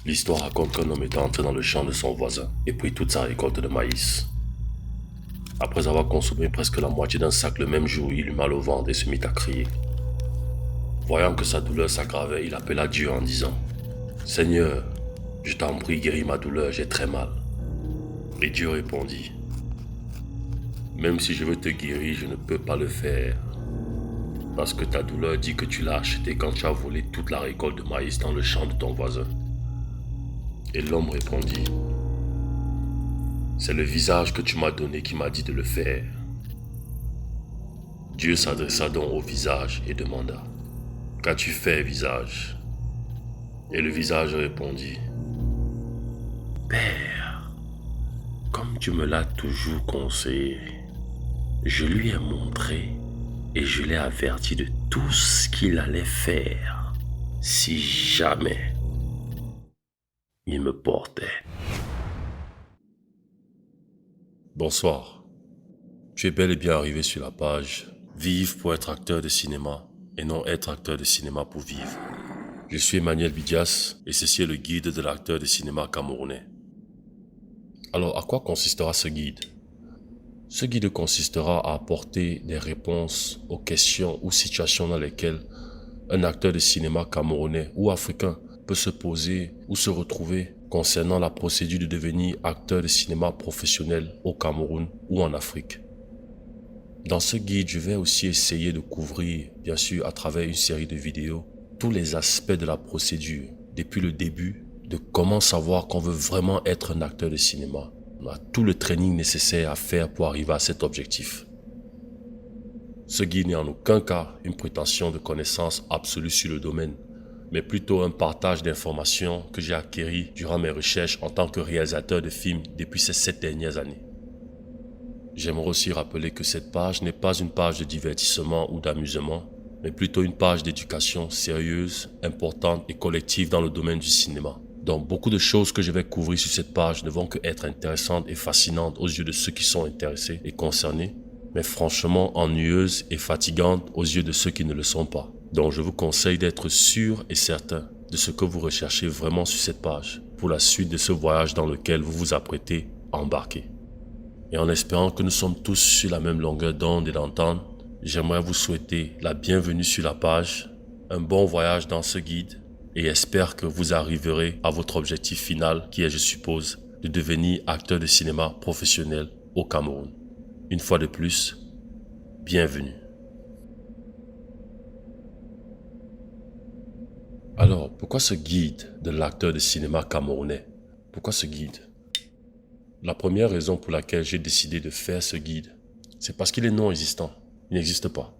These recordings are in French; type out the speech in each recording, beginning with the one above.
L'histoire raconte qu'un homme était entré dans le champ de son voisin et prit toute sa récolte de maïs. Après avoir consommé presque la moitié d'un sac le même jour, il eut mal au ventre et se mit à crier. Voyant que sa douleur s'aggravait, il appela Dieu en disant « Seigneur, je t'en prie, guéris ma douleur, j'ai très mal. » Et Dieu répondit « Même si je veux te guérir, je ne peux pas le faire. Parce que ta douleur dit que tu l'as acheté quand tu as volé toute la récolte de maïs dans le champ de ton voisin. » Et l'homme répondit « C'est le visage que tu m'as donné qui m'a dit de le faire. » Dieu s'adressa donc au visage et demanda « Qu'as-tu fait, visage ?» Et le visage répondit « Père, comme tu me l'as toujours conseillé, je lui ai montré et je l'ai averti de tout ce qu'il allait faire si jamais il me portait. » Bonsoir. Tu es bel et bien arrivé sur la page « Vivre pour être acteur de cinéma et non être acteur de cinéma pour vivre ». Je suis Emmanuel Bidias et ceci est le guide de l'acteur de cinéma camerounais. Alors, à quoi consistera ce guide? Ce guide consistera à apporter des réponses aux questions ou situations dans lesquelles un acteur de cinéma camerounais ou africain peut se poser ou se retrouver concernant la procédure de devenir acteur de cinéma professionnel au Cameroun ou en Afrique. Dans ce guide, je vais aussi essayer de couvrir, bien sûr à travers une série de vidéos, tous les aspects de la procédure, depuis le début, de comment savoir qu'on veut vraiment être un acteur de cinéma. On a tout le training nécessaire à faire pour arriver à cet objectif. Ce guide n'est en aucun cas une prétention de connaissance absolue sur le domaine, mais plutôt un partage d'informations que j'ai acquis durant mes recherches en tant que réalisateur de films depuis ces 7 dernières années. J'aimerais aussi rappeler que cette page n'est pas une page de divertissement ou d'amusement, mais plutôt une page d'éducation sérieuse, importante et collective dans le domaine du cinéma. Donc beaucoup de choses que je vais couvrir sur cette page ne vont que être intéressantes et fascinantes aux yeux de ceux qui sont intéressés et concernés, mais franchement ennuyeuses et fatigantes aux yeux de ceux qui ne le sont pas. Donc je vous conseille d'être sûr et certain de ce que vous recherchez vraiment sur cette page pour la suite de ce voyage dans lequel vous vous apprêtez à embarquer. Et en espérant que nous sommes tous sur la même longueur d'onde et d'entente, j'aimerais vous souhaiter la bienvenue sur la page, un bon voyage dans ce guide et espère que vous arriverez à votre objectif final qui est, je suppose, de devenir acteur de cinéma professionnel au Cameroun. Une fois de plus, bienvenue. Alors, pourquoi ce guide de l'acteur de cinéma camerounais? Pourquoi ce guide? La première raison pour laquelle j'ai décidé de faire ce guide, c'est parce qu'il est non existant. Il n'existe pas.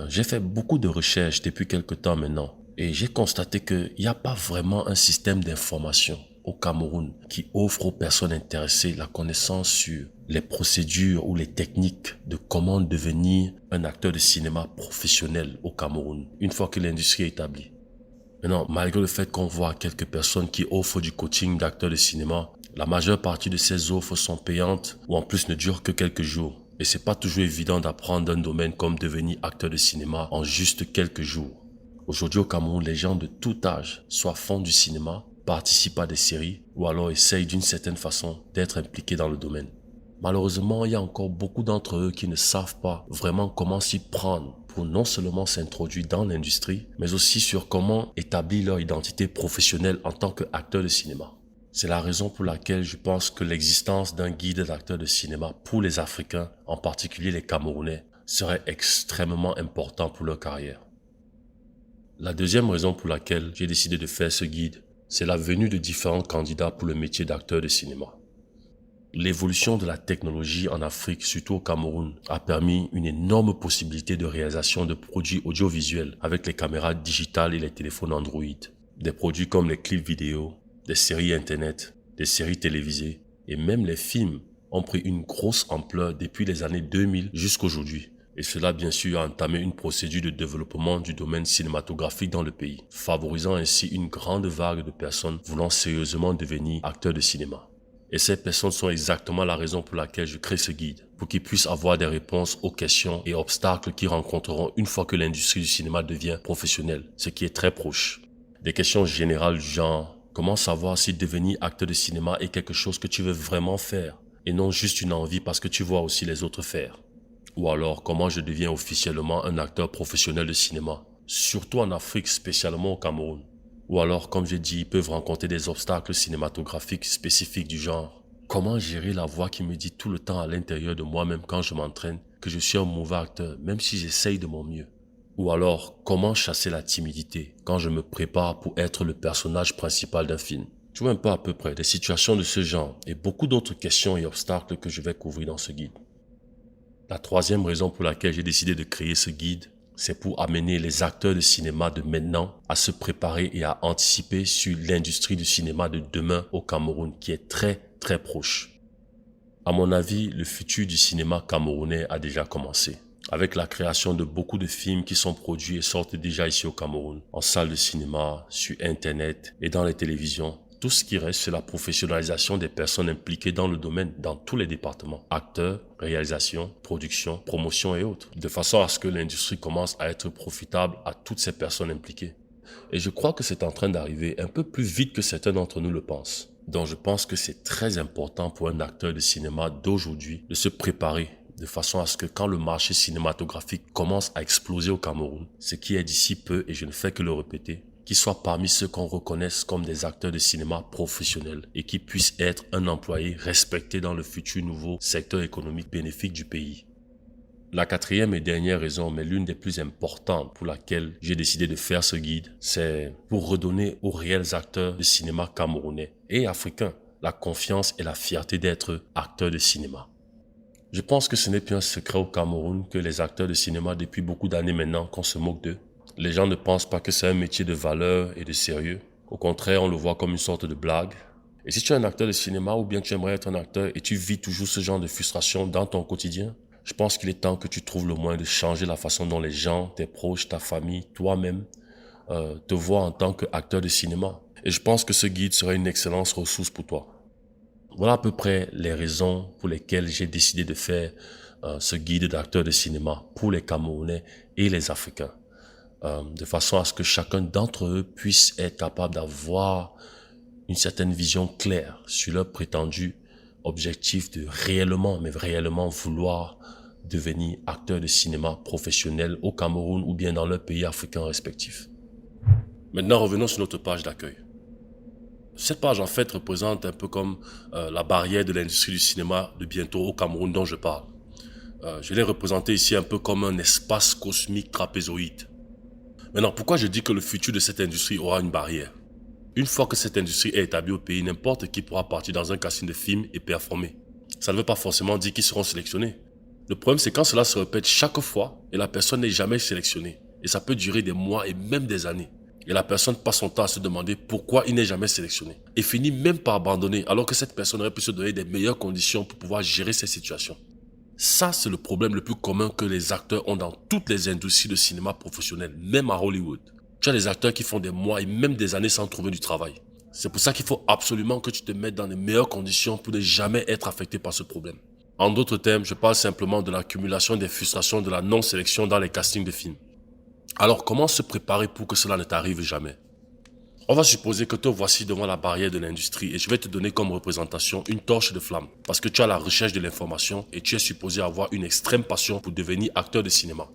J'ai fait beaucoup de recherches depuis quelque temps maintenant et j'ai constaté qu'il n'y a pas vraiment un système d'information au Cameroun qui offre aux personnes intéressées la connaissance sur les procédures ou les techniques de comment devenir un acteur de cinéma professionnel au Cameroun une fois que l'industrie est établie. Maintenant, malgré le fait qu'on voit quelques personnes qui offrent du coaching d'acteurs de cinéma, la majeure partie de ces offres sont payantes ou en plus ne durent que quelques jours. Et c'est pas toujours évident d'apprendre un domaine comme devenir acteur de cinéma en juste quelques jours. Aujourd'hui au Cameroun, les gens de tout âge, soit font du cinéma, participent à des séries ou alors essayent d'une certaine façon d'être impliqués dans le domaine. Malheureusement, il y a encore beaucoup d'entre eux qui ne savent pas vraiment comment s'y prendre pour non seulement s'introduire dans l'industrie, mais aussi sur comment établir leur identité professionnelle en tant qu'acteur de cinéma. C'est la raison pour laquelle je pense que l'existence d'un guide d'acteurs de cinéma pour les Africains, en particulier les Camerounais, serait extrêmement important pour leur carrière. La deuxième raison pour laquelle j'ai décidé de faire ce guide, c'est la venue de différents candidats pour le métier d'acteur de cinéma. L'évolution de la technologie en Afrique, surtout au Cameroun, a permis une énorme possibilité de réalisation de produits audiovisuels avec les caméras digitales et les téléphones Android. Des produits comme les clips vidéo, des séries internet, des séries télévisées et même les films ont pris une grosse ampleur depuis les années 2000 jusqu'aujourd'hui. Et cela bien sûr a entamé une procédure de développement du domaine cinématographique dans le pays, favorisant ainsi une grande vague de personnes voulant sérieusement devenir acteurs de cinéma. Et ces personnes sont exactement la raison pour laquelle je crée ce guide, pour qu'ils puissent avoir des réponses aux questions et obstacles qu'ils rencontreront une fois que l'industrie du cinéma devient professionnelle, ce qui est très proche. Des questions générales du genre Comment savoir si devenir acteur de cinéma est quelque chose que tu veux vraiment faire et non juste une envie parce que tu vois aussi les autres faire? Ou alors, comment je deviens officiellement un acteur professionnel de cinéma, surtout en Afrique, spécialement au Cameroun? Ou alors, comme j'ai dit, ils peuvent rencontrer des obstacles cinématographiques spécifiques du genre. Comment gérer la voix qui me dit tout le temps à l'intérieur de moi-même quand je m'entraîne que je suis un mauvais acteur, même si j'essaye de mon mieux? Ou alors, comment chasser la timidité quand je me prépare pour être le personnage principal d'un film? Tu vois un peu à peu près des situations de ce genre et beaucoup d'autres questions et obstacles que je vais couvrir dans ce guide. La troisième raison pour laquelle j'ai décidé de créer ce guide, c'est pour amener les acteurs de cinéma de maintenant à se préparer et à anticiper sur l'industrie du cinéma de demain au Cameroun qui est très très proche. À mon avis, le futur du cinéma camerounais a déjà commencé, avec la création de beaucoup de films qui sont produits et sortent déjà ici au Cameroun, en salle de cinéma, sur Internet et dans les télévisions. Tout ce qui reste, c'est la professionnalisation des personnes impliquées dans le domaine, dans tous les départements. Acteurs, réalisation, production, promotion et autres. De façon à ce que l'industrie commence à être profitable à toutes ces personnes impliquées. Et je crois que c'est en train d'arriver un peu plus vite que certains d'entre nous le pensent. Donc je pense que c'est très important pour un acteur de cinéma d'aujourd'hui de se préparer de façon à ce que quand le marché cinématographique commence à exploser au Cameroun, ce qui est d'ici peu, et je ne fais que le répéter, qu'il soit parmi ceux qu'on reconnaisse comme des acteurs de cinéma professionnels et qui puissent être un employé respecté dans le futur nouveau secteur économique bénéfique du pays. La quatrième et dernière raison, mais l'une des plus importantes pour laquelle j'ai décidé de faire ce guide, c'est pour redonner aux réels acteurs de cinéma camerounais et africains la confiance et la fierté d'être acteurs de cinéma. Je pense que ce n'est plus un secret au Cameroun que les acteurs de cinéma depuis beaucoup d'années maintenant qu'on se moque d'eux. Les gens ne pensent pas que c'est un métier de valeur et de sérieux. Au contraire, on le voit comme une sorte de blague. Et si tu es un acteur de cinéma ou bien tu aimerais être un acteur et tu vis toujours ce genre de frustration dans ton quotidien, je pense qu'il est temps que tu trouves le moyen de changer la façon dont les gens, tes proches, ta famille, toi-même, te voient en tant qu'acteur de cinéma. Et je pense que ce guide serait une excellente ressource pour toi. Voilà à peu près les raisons pour lesquelles j'ai décidé de faire ce guide d'acteurs de cinéma pour les Camerounais et les Africains. De façon à ce que chacun d'entre eux puisse être capable d'avoir une certaine vision claire sur leur prétendu objectif de réellement, mais réellement vouloir devenir acteur de cinéma professionnel au Cameroun ou bien dans leur pays africain respectif. Maintenant, revenons sur notre page d'accueil. Cette page, en fait, représente un peu comme la barrière de l'industrie du cinéma de bientôt au Cameroun dont je parle. Je l'ai représenté ici un peu comme un espace cosmique trapézoïde. Maintenant, pourquoi je dis que le futur de cette industrie aura une barrière? Une fois que cette industrie est établie au pays, n'importe qui pourra partir dans un casting de films et performer. Ça ne veut pas forcément dire qu'ils seront sélectionnés. Le problème, c'est quand cela se répète chaque fois et la personne n'est jamais sélectionnée. Et ça peut durer des mois et même des années. Et la personne passe son temps à se demander pourquoi il n'est jamais sélectionné. Et finit même par abandonner alors que cette personne aurait pu se donner des meilleures conditions pour pouvoir gérer ces situations. Ça, c'est le problème le plus commun que les acteurs ont dans toutes les industries de cinéma professionnel, même à Hollywood. Tu as des acteurs qui font des mois et même des années sans trouver du travail. C'est pour ça qu'il faut absolument que tu te mettes dans les meilleures conditions pour ne jamais être affecté par ce problème. En d'autres termes, je parle simplement de l'accumulation des frustrations de la non-sélection dans les castings de films. Alors, comment se préparer pour que cela ne t'arrive jamais? On va supposer que te voici devant la barrière de l'industrie et je vais te donner comme représentation une torche de flamme parce que tu as la recherche de l'information et tu es supposé avoir une extrême passion pour devenir acteur de cinéma.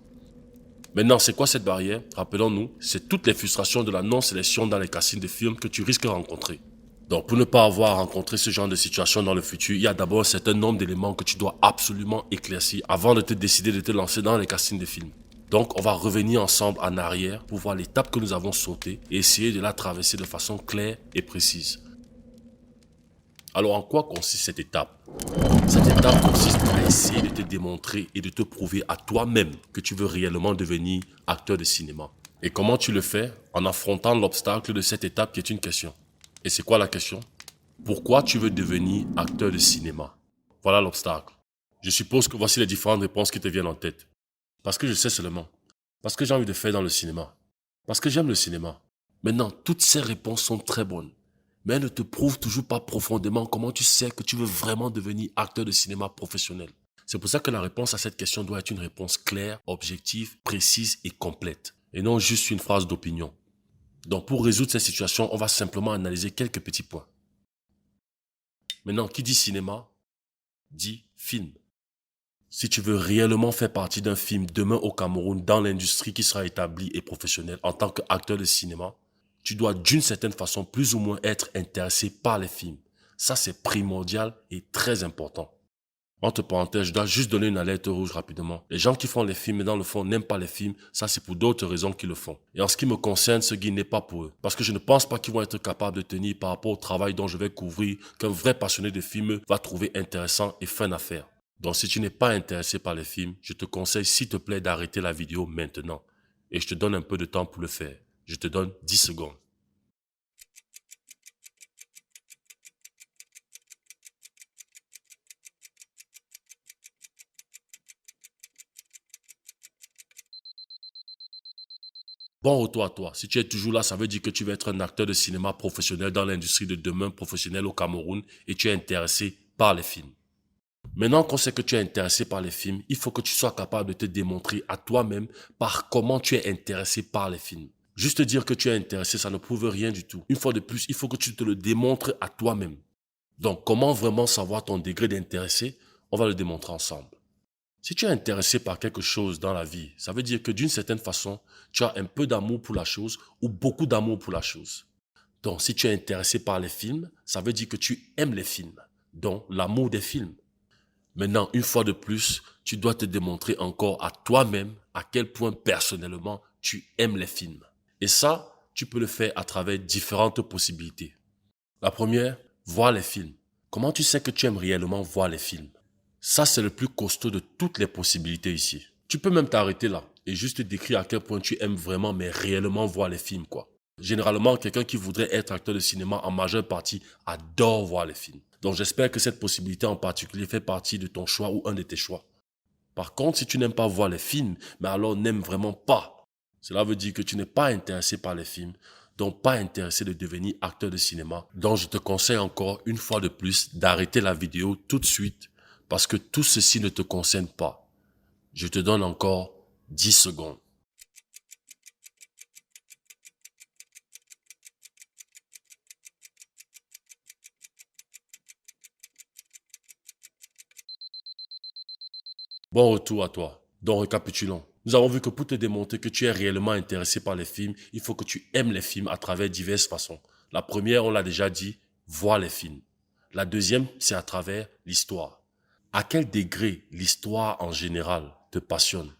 Maintenant, c'est quoi cette barrière? Rappelons-nous, c'est toutes les frustrations de la non-sélection dans les castings de films que tu risques de rencontrer. Donc, pour ne pas avoir rencontré ce genre de situation dans le futur, il y a d'abord un certain nombre d'éléments que tu dois absolument éclaircir avant de te décider de te lancer dans les castings de films. Donc, on va revenir ensemble en arrière pour voir l'étape que nous avons sautée et essayer de la traverser de façon claire et précise. Alors, en quoi consiste cette étape? Cette étape consiste à essayer de te démontrer et de te prouver à toi-même que tu veux réellement devenir acteur de cinéma. Et comment tu le fais? En affrontant l'obstacle de cette étape qui est une question. Et c'est quoi la question? Pourquoi tu veux devenir acteur de cinéma? Voilà l'obstacle. Je suppose que voici les différentes réponses qui te viennent en tête. Parce que je sais seulement. Parce que j'ai envie de faire dans le cinéma. Parce que j'aime le cinéma. Maintenant, toutes ces réponses sont très bonnes. Mais elles ne te prouvent toujours pas profondément comment tu sais que tu veux vraiment devenir acteur de cinéma professionnel. C'est pour ça que la réponse à cette question doit être une réponse claire, objective, précise et complète. Et non juste une phrase d'opinion. Donc pour résoudre cette situation, on va simplement analyser quelques petits points. Maintenant, qui dit cinéma, dit film. Si tu veux réellement faire partie d'un film demain au Cameroun, dans l'industrie qui sera établie et professionnelle en tant qu'acteur de cinéma, tu dois d'une certaine façon plus ou moins être intéressé par les films. Ça, c'est primordial et très important. Entre parenthèses, je dois juste donner une alerte rouge rapidement. Les gens qui font les films, mais dans le fond, n'aiment pas les films. Ça, c'est pour d'autres raisons qu'ils le font. Et en ce qui me concerne, ce guide n'est pas pour eux. Parce que je ne pense pas qu'ils vont être capables de tenir par rapport au travail dont je vais couvrir, qu'un vrai passionné de films va trouver intéressant et fun à faire. Donc, si tu n'es pas intéressé par les films, je te conseille, s'il te plaît, d'arrêter la vidéo maintenant. Et je te donne un peu de temps pour le faire. Je te donne 10 secondes. Bon retour à toi. Si tu es toujours là, ça veut dire que tu vas être un acteur de cinéma professionnel dans l'industrie de demain professionnelle au Cameroun et tu es intéressé par les films. Maintenant qu'on sait que tu es intéressé par les films, il faut que tu sois capable de te démontrer à toi-même par comment tu es intéressé par les films. Juste dire que tu es intéressé, ça ne prouve rien du tout. Une fois de plus, il faut que tu te le démontres à toi-même. Donc, comment vraiment savoir ton degré d'intéressé? On va le démontrer ensemble. Si tu es intéressé par quelque chose dans la vie, ça veut dire que d'une certaine façon, tu as un peu d'amour pour la chose ou beaucoup d'amour pour la chose. Donc, si tu es intéressé par les films, ça veut dire que tu aimes les films. Donc, l'amour des films. Maintenant, une fois de plus, tu dois te démontrer encore à toi-même à quel point personnellement tu aimes les films. Et ça, tu peux le faire à travers différentes possibilités. La première, voir les films. Comment tu sais que tu aimes réellement voir les films? Ça, c'est le plus costaud de toutes les possibilités ici. Tu peux même t'arrêter là et juste décrire à quel point tu aimes vraiment, mais réellement voir les films, quoi. Généralement, quelqu'un qui voudrait être acteur de cinéma en majeure partie adore voir les films. Donc j'espère que cette possibilité en particulier fait partie de ton choix ou un de tes choix. Par contre, si tu n'aimes pas voir les films, mais alors n'aimes vraiment pas, cela veut dire que tu n'es pas intéressé par les films, donc pas intéressé de devenir acteur de cinéma. Donc je te conseille encore une fois de plus d'arrêter la vidéo tout de suite parce que tout ceci ne te concerne pas. Je te donne encore 10 secondes. Bon retour à toi. Donc récapitulons. Nous avons vu que pour te démontrer que tu es réellement intéressé par les films, il faut que tu aimes les films à travers diverses façons. La première, on l'a déjà dit, voir les films. La deuxième, c'est à travers l'histoire. À quel degré l'histoire en général te passionne?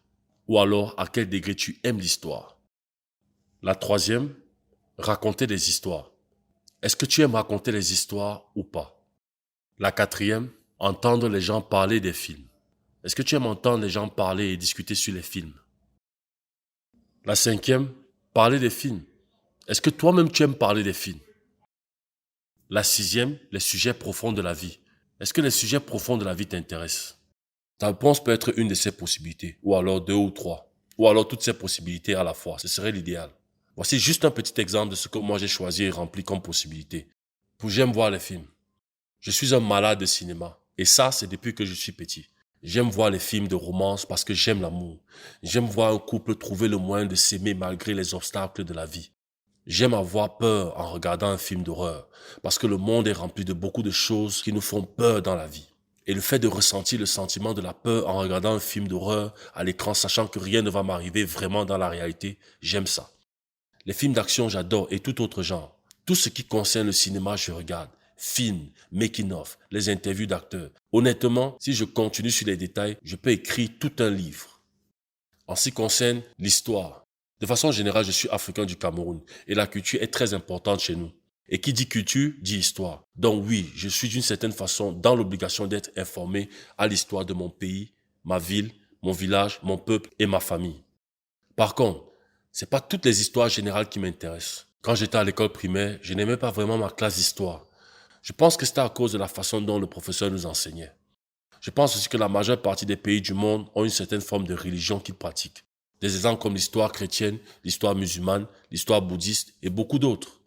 Ou alors, à quel degré tu aimes l'histoire? La troisième, raconter des histoires. Est-ce que tu aimes raconter les histoires ou pas? La quatrième, entendre les gens parler des films. Est-ce que tu aimes entendre les gens parler et discuter sur les films? La cinquième, parler des films. Est-ce que toi-même tu aimes parler des films? La sixième, les sujets profonds de la vie. Est-ce que les sujets profonds de la vie t'intéressent? Ta réponse peut être une de ces possibilités, ou alors deux ou trois, ou alors toutes ces possibilités à la fois. Ce serait l'idéal. Voici juste un petit exemple de ce que moi j'ai choisi et rempli comme possibilité. Pour j'aime voir les films. Je suis un malade de cinéma. Et ça, c'est depuis que je suis petit. J'aime voir les films de romance parce que j'aime l'amour. J'aime voir un couple trouver le moyen de s'aimer malgré les obstacles de la vie. J'aime avoir peur en regardant un film d'horreur parce que le monde est rempli de beaucoup de choses qui nous font peur dans la vie. Et le fait de ressentir le sentiment de la peur en regardant un film d'horreur à l'écran, sachant que rien ne va m'arriver vraiment dans la réalité, j'aime ça. Les films d'action, j'adore, et tout autre genre. Tout ce qui concerne le cinéma, je regarde. Films, making-of, les interviews d'acteurs. Honnêtement, si je continue sur les détails, je peux écrire tout un livre. En ce qui concerne l'histoire, de façon générale, je suis africain du Cameroun et la culture est très importante chez nous. Et qui dit culture, dit histoire. Donc oui, je suis d'une certaine façon dans l'obligation d'être informé à l'histoire de mon pays, ma ville, mon village, mon peuple et ma famille. Par contre, c'est pas toutes les histoires générales qui m'intéressent. Quand j'étais à l'école primaire, je n'aimais pas vraiment ma classe d'histoire. Je pense que c'était à cause de la façon dont le professeur nous enseignait. Je pense aussi que la majeure partie des pays du monde ont une certaine forme de religion qu'ils pratiquent. Des exemples comme l'histoire chrétienne, l'histoire musulmane, l'histoire bouddhiste et beaucoup d'autres.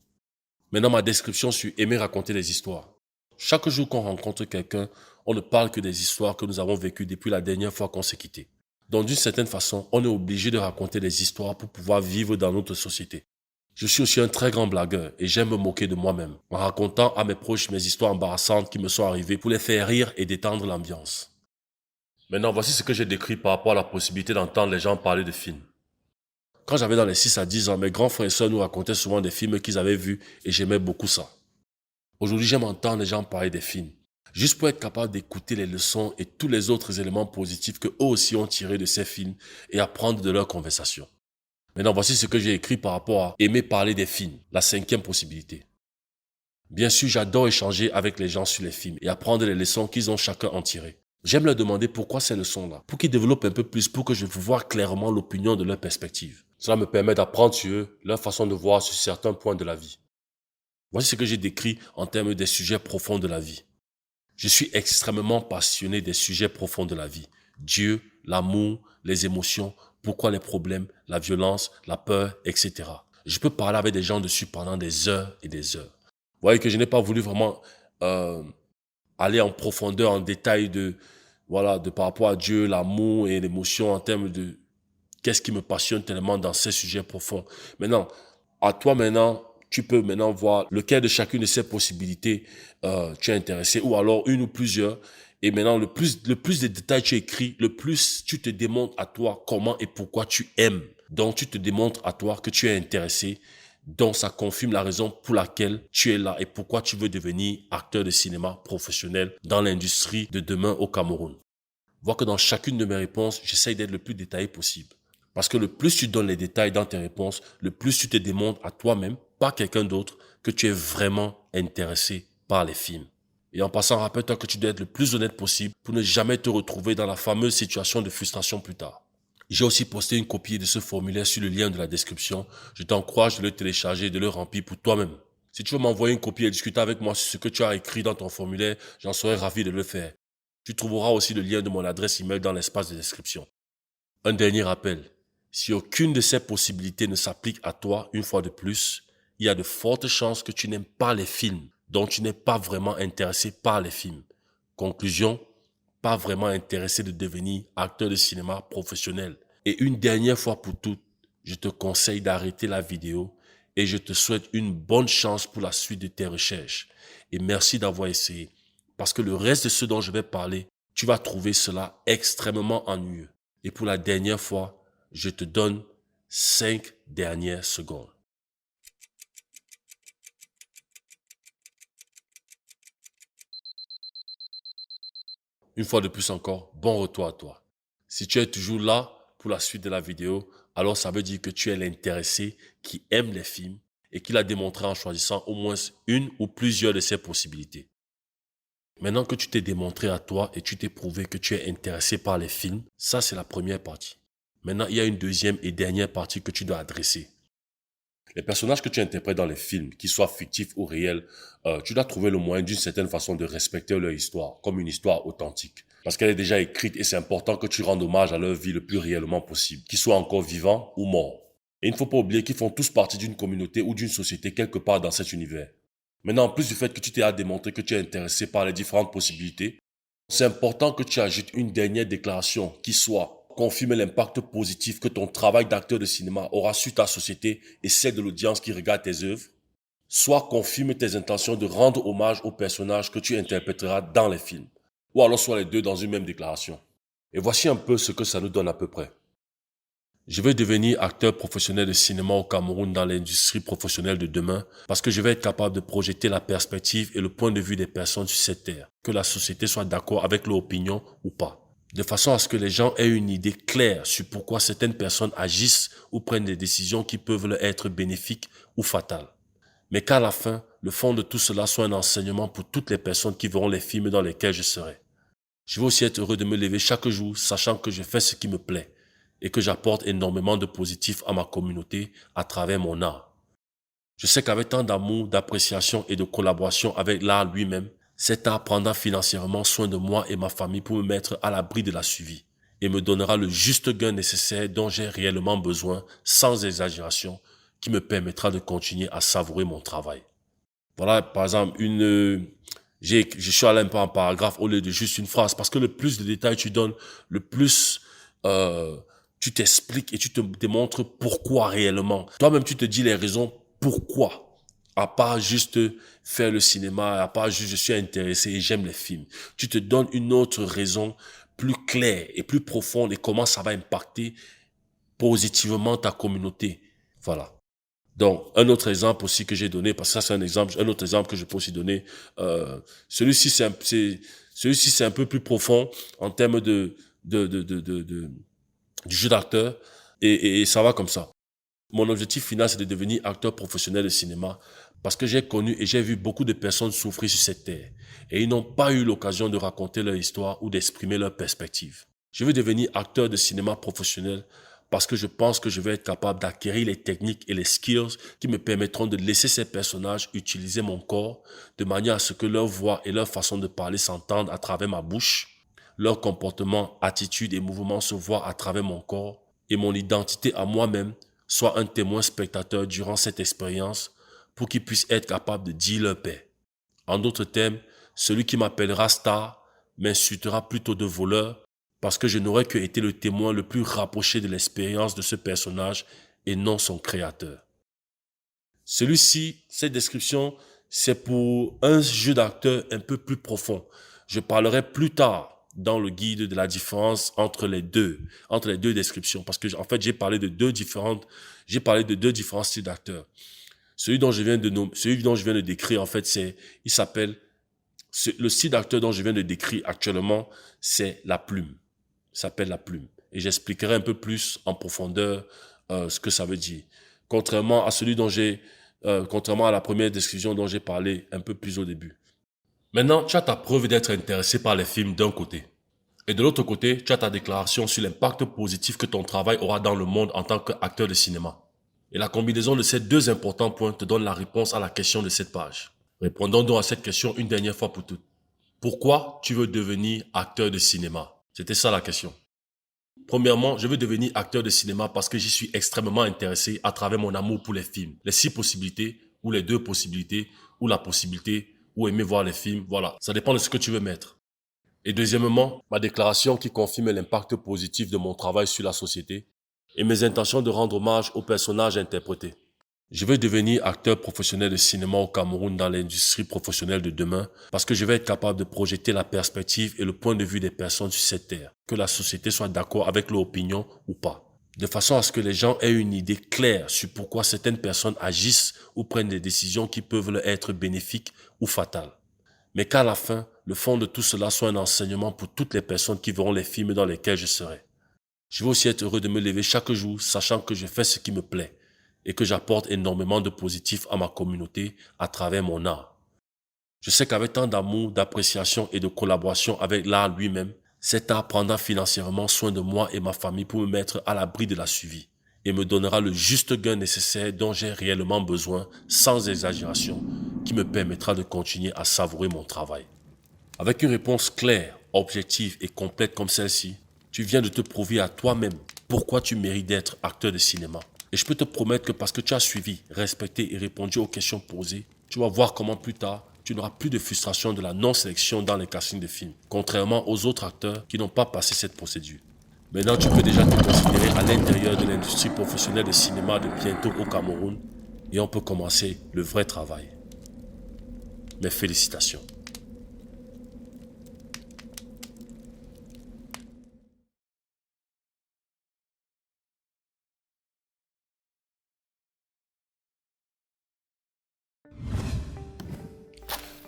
Maintenant, ma description sur aimer raconter des histoires. Chaque jour qu'on rencontre quelqu'un, on ne parle que des histoires que nous avons vécues depuis la dernière fois qu'on s'est quitté. Donc d'une certaine façon, on est obligé de raconter des histoires pour pouvoir vivre dans notre société. Je suis aussi un très grand blagueur et j'aime me moquer de moi-même en racontant à mes proches mes histoires embarrassantes qui me sont arrivées pour les faire rire et détendre l'ambiance. Maintenant, voici ce que j'ai décrit par rapport à la possibilité d'entendre les gens parler de films. Quand j'avais dans les 6 à 10 ans, mes grands frères et sœurs nous racontaient souvent des films qu'ils avaient vus et j'aimais beaucoup ça. Aujourd'hui, j'aime entendre les gens parler des films, juste pour être capable d'écouter les leçons et tous les autres éléments positifs que eux aussi ont tirés de ces films et apprendre de leurs conversations. Maintenant, voici ce que j'ai écrit par rapport à aimer parler des films, la 5e possibilité. Bien sûr, j'adore échanger avec les gens sur les films et apprendre les leçons qu'ils ont chacun en tiré. J'aime leur demander pourquoi ces leçons-là, pour qu'ils développent un peu plus, pour que je puisse voir clairement l'opinion de leur perspective. Cela me permet d'apprendre sur eux, leur façon de voir sur certains points de la vie. Voici ce que j'ai décrit en termes des sujets profonds de la vie. Je suis extrêmement passionné des sujets profonds de la vie. Dieu, l'amour, les émotions, pourquoi les problèmes, la violence, la peur, etc. Je peux parler avec des gens dessus pendant des heures et des heures. Vous voyez que je n'ai pas voulu vraiment aller en profondeur, en détail de par rapport à Dieu, l'amour et l'émotion en termes de qu'est-ce qui me passionne tellement dans ces sujets profonds. Maintenant, à toi maintenant, tu peux maintenant voir lequel de chacune de ces possibilités tu es intéressé ou alors une ou plusieurs. Et maintenant, le plus de détails tu écris, le plus tu te démontres à toi comment et pourquoi tu aimes. Donc, tu te démontres à toi que tu es intéressé. Donc, ça confirme la raison pour laquelle tu es là et pourquoi tu veux devenir acteur de cinéma professionnel dans l'industrie de demain au Cameroun. Vois que dans chacune de mes réponses, j'essaye d'être le plus détaillé possible. Parce que le plus tu donnes les détails dans tes réponses, le plus tu te démontres à toi-même, pas quelqu'un d'autre, que tu es vraiment intéressé par les films. Et en passant, rappelle-toi que tu dois être le plus honnête possible pour ne jamais te retrouver dans la fameuse situation de frustration plus tard. J'ai aussi posté une copie de ce formulaire sur le lien de la description. Je t'encourage de le télécharger et de le remplir pour toi-même. Si tu veux m'envoyer une copie et discuter avec moi sur ce que tu as écrit dans ton formulaire, j'en serais ravi de le faire. Tu trouveras aussi le lien de mon adresse email dans l'espace de description. Un dernier rappel. Si aucune de ces possibilités ne s'applique à toi une fois de plus, il y a de fortes chances que tu n'aimes pas les films, donc tu n'es pas vraiment intéressé par les films. Conclusion, pas vraiment intéressé de devenir acteur de cinéma professionnel. Et une dernière fois pour toutes, je te conseille d'arrêter la vidéo et je te souhaite une bonne chance pour la suite de tes recherches. Et merci d'avoir essayé. Parce que le reste de ce dont je vais parler, tu vas trouver cela extrêmement ennuyeux. Et pour la dernière fois, je te donne 5 dernières secondes. Une fois de plus encore, bon retour à toi. Si tu es toujours là pour la suite de la vidéo, alors ça veut dire que tu es l'intéressé qui aime les films et qui l'a démontré en choisissant au moins une ou plusieurs de ces possibilités. Maintenant que tu t'es démontré à toi et tu t'es prouvé que tu es intéressé par les films, ça c'est la première partie. Maintenant, il y a une deuxième et dernière partie que tu dois adresser. Les personnages que tu interprètes dans les films, qu'ils soient fictifs ou réels, tu dois trouver le moyen d'une certaine façon de respecter leur histoire, comme une histoire authentique. Parce qu'elle est déjà écrite et c'est important que tu rendes hommage à leur vie le plus réellement possible, qu'ils soient encore vivants ou morts. Et il ne faut pas oublier qu'ils font tous partie d'une communauté ou d'une société quelque part dans cet univers. Maintenant, en plus du fait que tu t'es démontré que tu es intéressé par les différentes possibilités, c'est important que tu ajoutes une dernière déclaration qui soit confirmer l'impact positif que ton travail d'acteur de cinéma aura sur ta société et celle de l'audience qui regarde tes œuvres, soit confirme tes intentions de rendre hommage aux personnages que tu interpréteras dans les films, ou alors soit les deux dans une même déclaration. Et voici un peu ce que ça nous donne à peu près. Je vais devenir acteur professionnel de cinéma au Cameroun dans l'industrie professionnelle de demain parce que je vais être capable de projeter la perspective et le point de vue des personnes sur cette terre, que la société soit d'accord avec leur opinion ou pas. De façon à ce que les gens aient une idée claire sur pourquoi certaines personnes agissent ou prennent des décisions qui peuvent leur être bénéfiques ou fatales. Mais qu'à la fin, le fond de tout cela soit un enseignement pour toutes les personnes qui verront les films dans lesquels je serai. Je vais aussi être heureux de me lever chaque jour, sachant que je fais ce qui me plaît et que j'apporte énormément de positif à ma communauté à travers mon art. Je sais qu'avec tant d'amour, d'appréciation et de collaboration avec l'art lui-même, cet art prendra financièrement soin de moi et ma famille pour me mettre à l'abri de la suivi et me donnera le juste gain nécessaire dont j'ai réellement besoin, sans exagération, qui me permettra de continuer à savourer mon travail. Voilà, par exemple, je suis allé un peu en paragraphe au lieu de juste une phrase, parce que le plus de détails tu donnes, le plus tu t'expliques et tu te démontres pourquoi réellement. Toi-même, tu te dis les raisons pourquoi. À part juste faire le cinéma, à part juste je suis intéressé et j'aime les films. Tu te donnes une autre raison plus claire et plus profonde et comment ça va impacter positivement ta communauté. Voilà. Donc, un autre exemple aussi que j'ai donné, parce que ça c'est un autre exemple que je peux aussi donner, celui-ci c'est un peu plus profond en termes du jeu d'acteur et ça va comme ça. Mon objectif final, c'est de devenir acteur professionnel de cinéma parce que j'ai connu et j'ai vu beaucoup de personnes souffrir sur cette terre et ils n'ont pas eu l'occasion de raconter leur histoire ou d'exprimer leur perspective. Je veux devenir acteur de cinéma professionnel parce que je pense que je vais être capable d'acquérir les techniques et les skills qui me permettront de laisser ces personnages utiliser mon corps de manière à ce que leur voix et leur façon de parler s'entendent à travers ma bouche, leur comportement, attitude et mouvement se voient à travers mon corps et mon identité à moi-même soit un témoin spectateur durant cette expérience pour qu'ils puissent être capables de dire leur paix. En d'autres termes, celui qui m'appellera star m'insultera plutôt de voleur parce que je n'aurais que été le témoin le plus rapproché de l'expérience de ce personnage et non son créateur. Cette description, c'est pour un jeu d'acteur un peu plus profond. Je parlerai plus tard dans le guide de la différence entre les deux descriptions, parce que en fait j'ai parlé de deux différents styles d'acteurs. Celui dont je viens de décrire en fait le style d'acteur dont je viens de décrire actuellement, c'est la plume. Il s'appelle la plume et j'expliquerai un peu plus en profondeur ce que ça veut dire. Contrairement à la première description dont j'ai parlé un peu plus au début. Maintenant, tu as ta preuve d'être intéressé par les films d'un côté. Et de l'autre côté, tu as ta déclaration sur l'impact positif que ton travail aura dans le monde en tant qu'acteur de cinéma. Et la combinaison de ces deux importants points te donne la réponse à la question de cette page. Répondons donc à cette question une dernière fois pour toutes. Pourquoi tu veux devenir acteur de cinéma? C'était ça la question. Premièrement, je veux devenir acteur de cinéma parce que j'y suis extrêmement intéressé à travers mon amour pour les films. Les 6 possibilités, ou les 2 possibilités, ou la possibilité, ou aimer voir les films, voilà. Ça dépend de ce que tu veux mettre. Et deuxièmement, ma déclaration qui confirme l'impact positif de mon travail sur la société et mes intentions de rendre hommage aux personnages interprétés. Je veux devenir acteur professionnel de cinéma au Cameroun dans l'industrie professionnelle de demain parce que je vais être capable de projeter la perspective et le point de vue des personnes sur cette terre, que la société soit d'accord avec leur opinion ou pas. De façon à ce que les gens aient une idée claire sur pourquoi certaines personnes agissent ou prennent des décisions qui peuvent leur être bénéfiques ou fatales. Mais qu'à la fin, le fond de tout cela soit un enseignement pour toutes les personnes qui verront les films dans lesquels je serai. Je veux aussi être heureux de me lever chaque jour, sachant que je fais ce qui me plaît et que j'apporte énormément de positif à ma communauté à travers mon art. Je sais qu'avec tant d'amour, d'appréciation et de collaboration avec l'art lui-même, cet art prendra financièrement soin de moi et ma famille pour me mettre à l'abri de la suivi et me donnera le juste gain nécessaire dont j'ai réellement besoin, sans exagération, qui me permettra de continuer à savourer mon travail. Avec une réponse claire, objective et complète comme celle-ci, tu viens de te prouver à toi-même pourquoi tu mérites d'être acteur de cinéma. Et je peux te promettre que parce que tu as suivi, respecté et répondu aux questions posées, tu vas voir comment plus tard, tu n'auras plus de frustration de la non-sélection dans les castings de films, contrairement aux autres acteurs qui n'ont pas passé cette procédure. Maintenant, tu peux déjà te considérer à l'intérieur de l'industrie professionnelle de cinéma de bientôt au Cameroun et on peut commencer le vrai travail. Mes félicitations.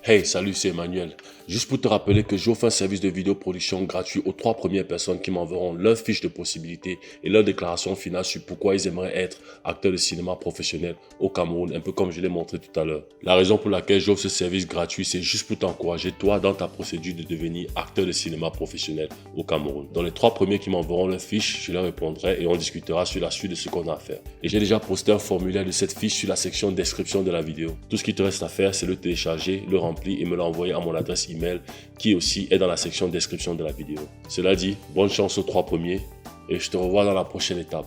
Hey, salut, c'est Emmanuel. Juste pour te rappeler que j'offre un service de vidéoproduction gratuit aux 3 premières personnes qui m'enverront leur fiche de possibilités et leur déclaration finale sur pourquoi ils aimeraient être acteurs de cinéma professionnel au Cameroun, un peu comme je l'ai montré tout à l'heure. La raison pour laquelle j'offre ce service gratuit, c'est juste pour t'encourager, toi, dans ta procédure de devenir acteur de cinéma professionnel au Cameroun. Dans les 3 premiers qui m'enverront leur fiche, je leur répondrai et on discutera sur la suite de ce qu'on a à faire. Et j'ai déjà posté un formulaire de cette fiche sur la section description de la vidéo. Tout ce qui te reste à faire, c'est le télécharger, le remplir et me l'envoyer à mon adresse email qui aussi est dans la section description de la vidéo. Cela dit, bonne chance aux 3 premiers et je te revois dans la prochaine étape.